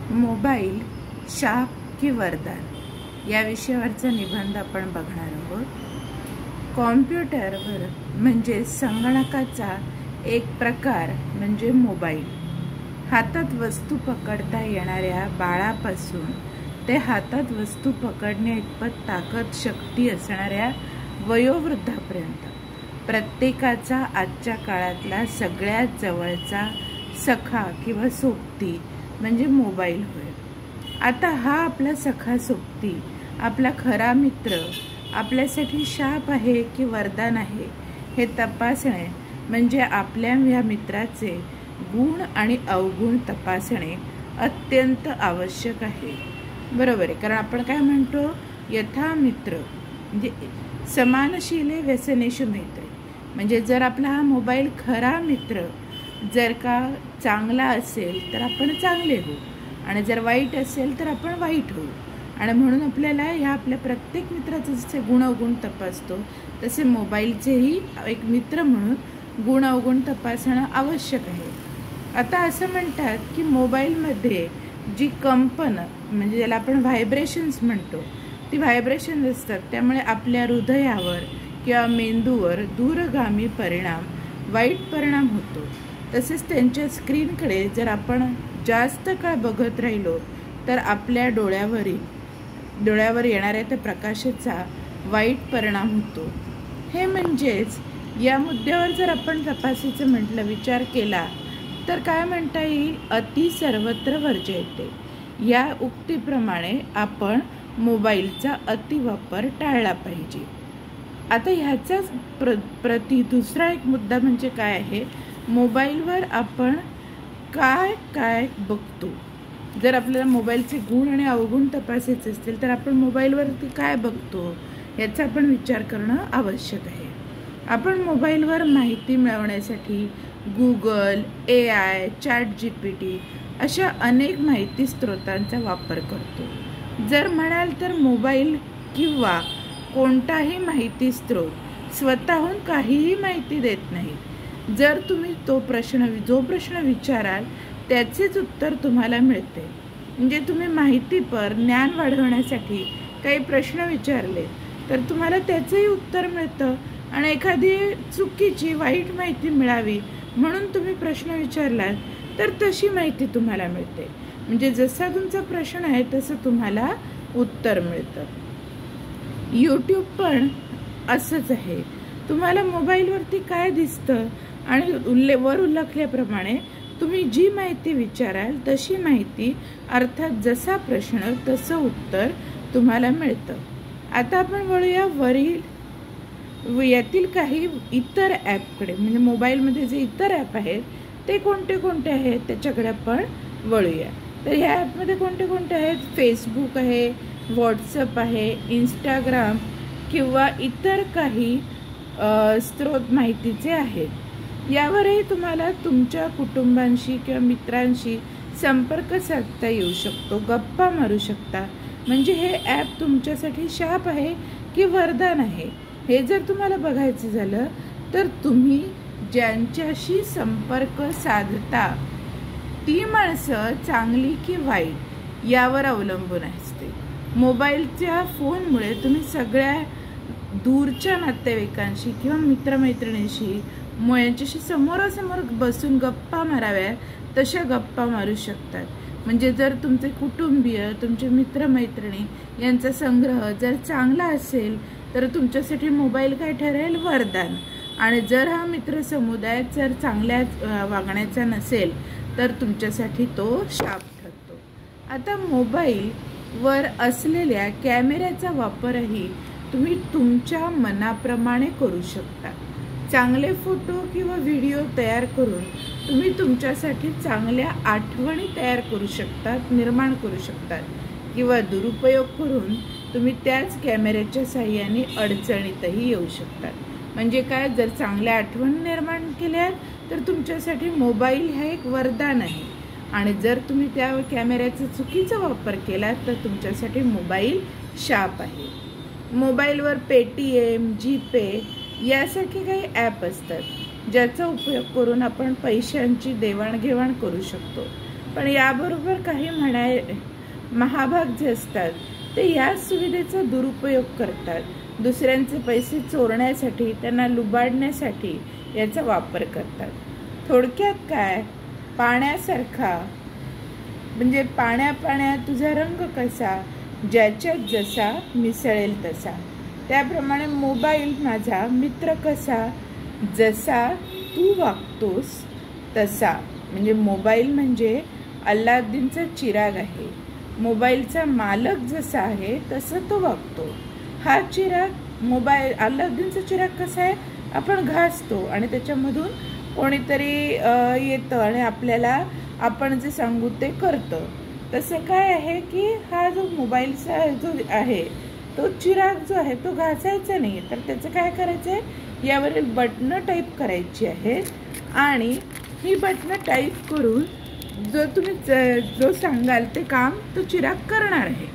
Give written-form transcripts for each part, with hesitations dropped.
Mobile शाप की वरदान या विषयावरचा निबंध आपण बघणार आहोत। कॉम्प्युटरवर म्हणजे संगणकाचा एक प्रकार म्हणजे मोबाईल। हातात वस्तू पकडता येणाऱ्या बाळापासून ते हातात वस्तू पकडण्या इतपत ताकद शक्ती असणाऱ्या वयोवृद्धापर्यंत प्रत्येकाचा आजच्या काळातला सगळ्यात जवळचा सखा किंवा सोबती म्हणजे मोबाईल होय। आता हा आपला सखा सोबती आपला खरा मित्र आपल्यासाठी शाप आहे की वरदान आहे हे तपासणे म्हणजे आपल्या या मित्राचे गुण आणि अवगुण तपासणे अत्यंत आवश्यक आहे। बरोबर आहे, कारण आपण काय म्हणतो, यथा मित्र म्हणजे समानशीले व्यसनेषु मैत्री। म्हणजे जर आपला हा मोबाईल खरा मित्र जर का चांगला असेल तर आपण चांगले होऊ, आणि जर वाईट असेल तर आपण वाईट होऊ। आणि म्हणून आपल्याला ह्या आपल्या प्रत्येक मित्राचे जसे गुण अवगुण तपासतो तसे मोबाईलचेही एक मित्र म्हणून गुण अवगुण तपासणं आवश्यक आहे। आता असं म्हणतात की मोबाईलमध्ये जी कंपन म्हणजे ज्याला आपण व्हायब्रेशन्स म्हणतो ती व्हायब्रेशन असतात, त्यामुळे आपल्या हृदयावर किंवा मेंदूवर दूरगामी परिणाम वाईट परिणाम होतो। तसेच त्यांच्या स्क्रीनकडे जर आपण जास्त काळ बघत राहिलो तर आपल्या डोळ्यावर येणाऱ्या त्या प्रकाशाचा वाईट परिणाम होतो। हे म्हणजेच या मुद्द्यावर जर आपण तपासायचं म्हटलं, विचार केला तर काय म्हणता येईल, अति सर्वत्र वर्जयते या उक्तीप्रमाणे आपण मोबाईलचा अतिवापर टाळला पाहिजे। आता ह्याचाच प्रति दुसरा एक मुद्दा म्हणजे काय आहे, मोबाईलवर आपण काय काय बघतो। जर आपल्याला मोबाईलचे गुण आणि अवगुण तपासायचे असतील तर आपण मोबाईलवरती काय बघतो याचा आपण विचार करणं आवश्यक आहे। आपण मोबाईलवर माहिती मिळवण्यासाठी गूगल, AI, ChatGPT अशा अनेक माहिती स्रोतांचा वापर करतो। जर म्हणाल तर मोबाईल किंवा कोणताही माहिती स्रोत स्वतःहून काहीही माहिती देत नाही। जर तुम्ही जो प्रश्न विचाराल त्याचेच उत्तर तुम्हाला मिळते। म्हणजे तुम्ही माहितीपर ज्ञान वाढवण्यासाठी काही प्रश्न विचारले तर तुम्हाला त्याचेही उत्तर मिळतं, आणि एखादी चुकीची वाईट माहिती मिळावी म्हणून तुम्ही प्रश्न विचारलात तर तशी माहिती तुम्हाला मिळते। म्हणजे जसा तुमचा प्रश्न आहे तसं तुम्हाला उत्तर मिळतं। यूट्यूब पण असंच आहे, तुम्हाला मोबाईलवरती काय दिसतं आणि वर उल्लेखल्याप्रमाणे तुम्ही जी माहिती विचाराल तशी माहिती अर्थात जसा प्रश्न तसं उत्तर तुम्हाला मिळतं। आता आपण वळूया यातील काही इतर ॲपकडे, म्हणजे मोबाईलमध्ये जे इतर ॲप आहेत ते कोणते कोणते आहेत त्याच्याकडे आपण वळूया। तर ह्या ॲपमध्ये कोणते कोणते आहेत, फेसबुक आहे, व्हॉट्सअप आहे, इंस्टाग्राम किंवा इतर काही स्रोत माहितीचे आहेत। यावरही तुम्हाला तुमच्या कुटुंबांशी किंवा मित्रांशी संपर्क साधता येऊ शकतो, गप्पा मारू शकता। म्हणजे हे ॲप तुमच्यासाठी शाप आहे की वरदान आहे हे जर तुम्हाला बघायचं झालं तर तुम्ही ज्यांच्याशी संपर्क साधता ती माणसं चांगली की वाईट यावर अवलंबून असते। मोबाईलच्या फोनमुळे तुम्ही सगळ्या दूरच्या नातेवाईकांशी किंवा मित्रमैत्रिणींशी यांच्याशी समोरासमोर बसून गप्पा माराव्या तशा गप्पा मारू शकतात। म्हणजे जर तुमचे कुटुंबीय, तुमचे मित्रमैत्रिणी यांचा संग्रह जर चांगला असेल तर तुमच्यासाठी मोबाईल काय ठरेल, वरदान। आणि जर हा मित्र समुदाय जर चांगल्या वागण्याचा नसेल तर तुमच्यासाठी तो शाप ठरतो। आता मोबाईलवर असलेल्या कॅमेऱ्याचा वापरही तुम्ही तुमच्या मनाप्रमाणे करू शकता। चांगले फोटो किंवा व्हिडिओ तयार करून तुम्ही तुमच्यासाठी चांगल्या आठवणी तयार करू शकतात, निर्माण करू शकतात, किंवा दुरुपयोग करून तुम्ही त्याच कॅमेऱ्याच्या साहाय्याने अडचणीतही येऊ शकतात। म्हणजे काय, जर चांगल्या आठवणी निर्माण केल्या तर तुमच्यासाठी मोबाईल हा एक वरदान आहे, आणि जर तुम्ही त्या कॅमेऱ्याचा चुकीचा वापर केला तर तुमच्यासाठी मोबाईल शाप आहे। मोबाईलवर पेटीएम, जीपे यासारखे काही ॲप असतात ज्याचा उपयोग करून आपण पैशांची देवाणघेवाण करू शकतो। पण याबरोबर काही महाभाग जे असतात ते या सुविधेचा दुरुपयोग करतात, दुसऱ्यांचे पैसे चोरण्यासाठी, त्यांना लुबाडण्यासाठी याचा वापर करतात. थोडक्यात काय, पाण्यासारखा म्हणजे पाण्या तुझा रंग कसा, ज्याच्यात जसा मिसळेल तसा, त्याप्रमाणे मोबाईल माझा मित्र कसा, जसा तू वागतोस तसा. म्हणजे मोबाईल म्हणजे अल्लाउद्दीनचा चिराग आहे. मोबाईलचा मालक जसा आहे तसं तो वागतो. हा चिराग मोबाईल, अल्लाउद्दीनचा चिराग कसा आहे, आपण घासतो आणि त्याच्यामधून कोणीतरी येतं आणि आपल्याला आपण जे सांगू ते करतं. तसं काय आहे की हा जो मोबाईलचा जो आहे तो चिराग जो आहे तो घासायचा नाही, तर त्याचं काय करायचं आहे, यावरील बटणं टाईप करायची आहेत आणि ही बटणं टाईप करून जो सांगाल ते काम तो चिराग करणार आहे.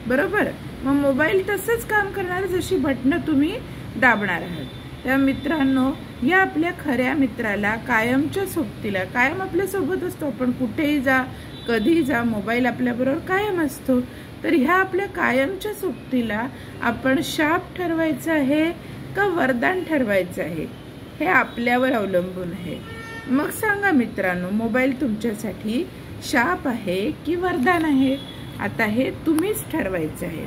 बरोबर. मग मोबाईल तसंच काम करणार जशी बटणं तुम्ही दाबणार आहात. त्या मित्रांनो, या आपल्या खऱ्या मित्राला कायमच्या सोबतीला, कायम आपल्या सोबत असतो, आपण कुठेही जा कधी जा मोबाईल आपल्याबरोबर कायम असतो. तर ह्या आपल्या कायमच्या सोबतीला आपण शाप ठरवायचं आहे का वरदान ठरवायचं आहे, हे आपल्यावर अवलंबून आहे. मग सांगा मित्रांनो, मोबाईल तुमच्यासाठी शाप आहे की वरदान आहे? आता हे तुम्हीच ठरवायचं आहे.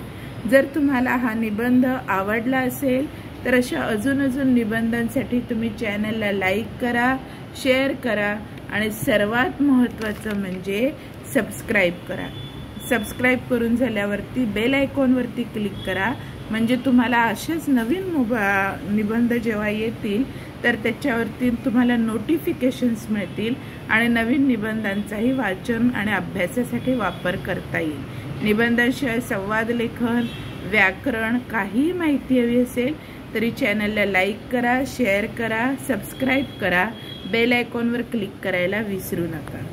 जर तुम्हाला हा निबंध आवडला असेल तर अशा अजून निबंधांसाठी तुम्ही चॅनलला लाईक करा, शेअर करा आणि सर्वात महत्त्वाचं म्हणजे सबस्क्राईब करा. सबस्क्राईब करून झाल्यावरती बेल आयकॉनवरती क्लिक करा, म्हणजे तुम्हाला असेच नवीन निबंध जेव्हा येतील तर त्याच्यावरती तुम्हाला नोटिफिकेशन्स मिळतील आणि नवीन निबंधांचाही वाचन आणि अभ्यासासाठी वापर करता येईल. निबंधांशिवाय संवाद लेखन, व्याकरण काही माहिती हवी असेल तरी चॅनलला लाईक करा, शेअर करा, सबस्क्राईब करा, बेल आयकॉनवर क्लिक करायला विसरू नका.